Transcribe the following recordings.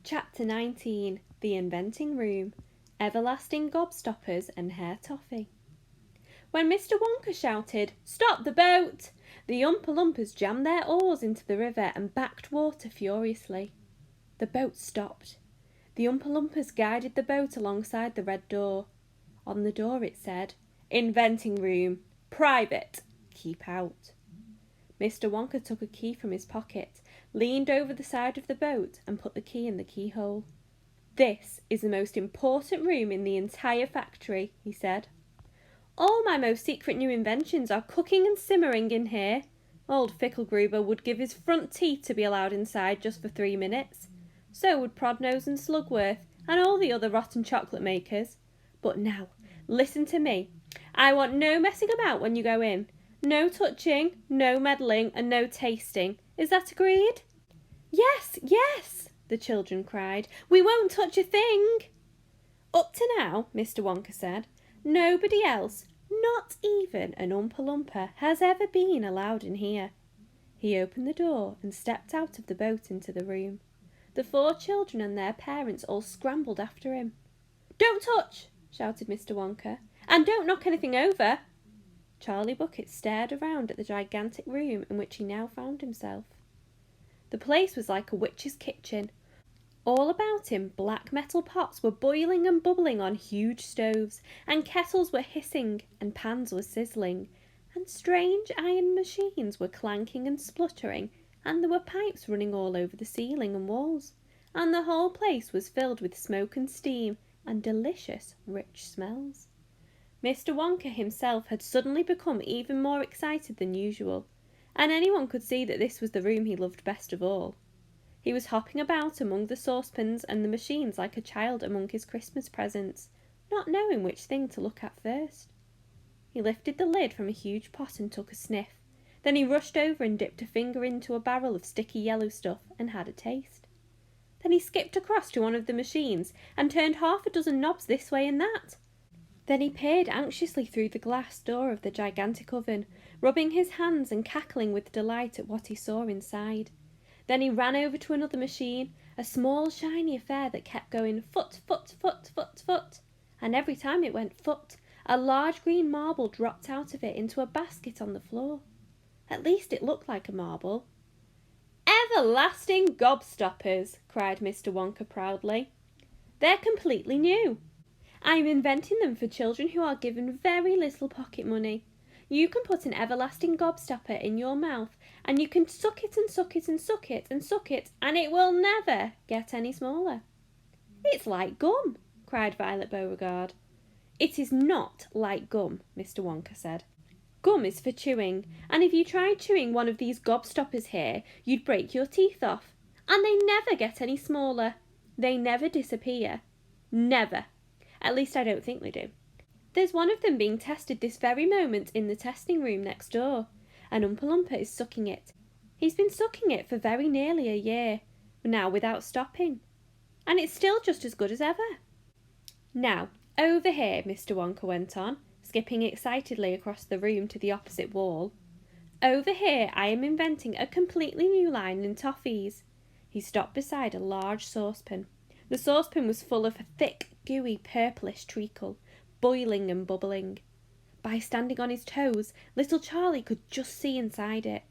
Chapter 19. The Inventing Room. Everlasting Gobstoppers and Hair Toffee. When Mr. Wonka shouted, "Stop the boat!" the Oompa Loompas jammed their oars into the river and backed water furiously. The boat stopped. The Oompa Loompas guided the boat alongside the red door. On the door it said, "Inventing Room. Private. Keep out." Mr. Wonka took a key from his pocket, leaned over the side of the boat and put the key in the keyhole. "This is the most important room in the entire factory," he said. "All my most secret new inventions are cooking and simmering in here. Old Ficklegruber would give his front teeth to be allowed inside just for 3 minutes. So would Prodnose and Slugworth and all the other rotten chocolate makers. But now, listen to me. I want no messing about when you go in. No touching, no meddling, and no tasting. Is that agreed?" "Yes, yes," the children cried. "We won't touch a thing." "Up to now," Mr. Wonka said, "nobody else, not even an Oompa Loompa, has ever been allowed in here." He opened the door and stepped out of the boat into the room. The 4 children and their parents all scrambled after him. "Don't touch!" shouted Mr. Wonka. "And don't knock anything over!" Charlie Bucket stared around at the gigantic room in which he now found himself. The place was like a witch's kitchen. All about him, black metal pots were boiling and bubbling on huge stoves, and kettles were hissing, and pans were sizzling, and strange iron machines were clanking and spluttering, and there were pipes running all over the ceiling and walls, and the whole place was filled with smoke and steam and delicious, rich smells. Mr. Wonka himself had suddenly become even more excited than usual, and anyone could see that this was the room he loved best of all. He was hopping about among the saucepans and the machines like a child among his Christmas presents, not knowing which thing to look at first. He lifted the lid from a huge pot and took a sniff. Then he rushed over and dipped a finger into a barrel of sticky yellow stuff and had a taste. Then he skipped across to one of the machines and turned 6 knobs this way and that. Then he peered anxiously through the glass door of the gigantic oven, rubbing his hands and cackling with delight at what he saw inside. Then he ran over to another machine, a small shiny affair that kept going foot, foot, foot, foot, foot, and every time it went foot, a large green marble dropped out of it into a basket on the floor. At least it looked like a marble. "Everlasting Gobstoppers!" cried Mr. Wonka proudly. "They're completely new. I'm inventing them for children who are given very little pocket money. You can put an everlasting gobstopper in your mouth, and you can suck it and suck it and suck it and suck it, and it will never get any smaller." "It's like gum," cried Violet Beauregard. "It is not like gum," Mr. Wonka said. "Gum is for chewing, and if you tried chewing one of these gobstoppers here, you'd break your teeth off. And they never get any smaller. They never disappear. Never. At least I don't think they do. There's one of them being tested this very moment in the testing room next door. An Oompa Loompa is sucking it. He's been sucking it for very nearly a year, now without stopping. And it's still just as good as ever. Now, over here," Mr. Wonka went on, skipping excitedly across the room to the opposite wall. "Over here I am inventing a completely new line in toffees." He stopped beside a large saucepan. The saucepan was full of a thick, gooey, purplish treacle, boiling and bubbling. By standing on his toes, little Charlie could just see inside it.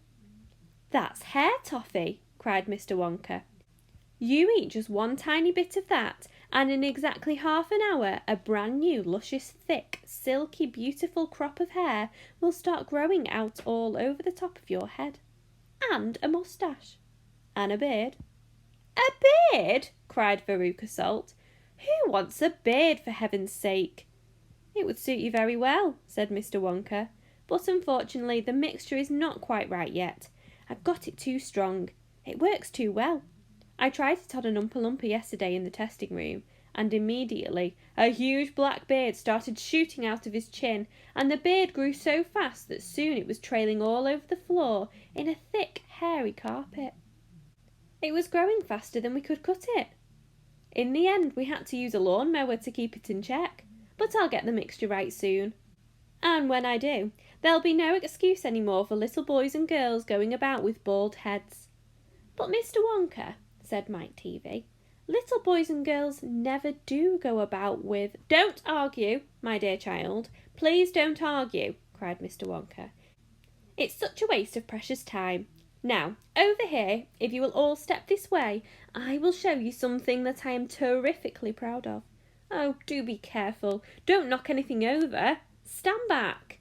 "That's hair toffee!" cried Mr. Wonka. "You eat just one tiny bit of that, and in exactly half an hour a brand new, luscious, thick, silky, beautiful crop of hair will start growing out all over the top of your head. And a moustache. And a beard." "A beard?" cried Veruca Salt. "Who wants a beard, for heaven's sake?" "It would suit you very well," said Mr. Wonka, "but unfortunately the mixture is not quite right yet. I've got it too strong. It works too well. I tried it on an Oompa Loompa yesterday in the testing room, and immediately a huge black beard started shooting out of his chin, and the beard grew so fast that soon it was trailing all over the floor in a thick, hairy carpet. It was growing faster than we could cut it. In the end, we had to use a lawnmower to keep it in check, but I'll get the mixture right soon. And when I do, there'll be no excuse anymore for little boys and girls going about with bald heads." "But Mr. Wonka," said Mike Teavee, Little boys and girls never do go about with... Don't argue, my dear child. Please don't argue, cried Mr. Wonka. It's such a waste of precious time. Now, over here, if you will all step this way, I will show you something that I am terrifically proud of. Oh, do be careful. Don't knock anything over. Stand back.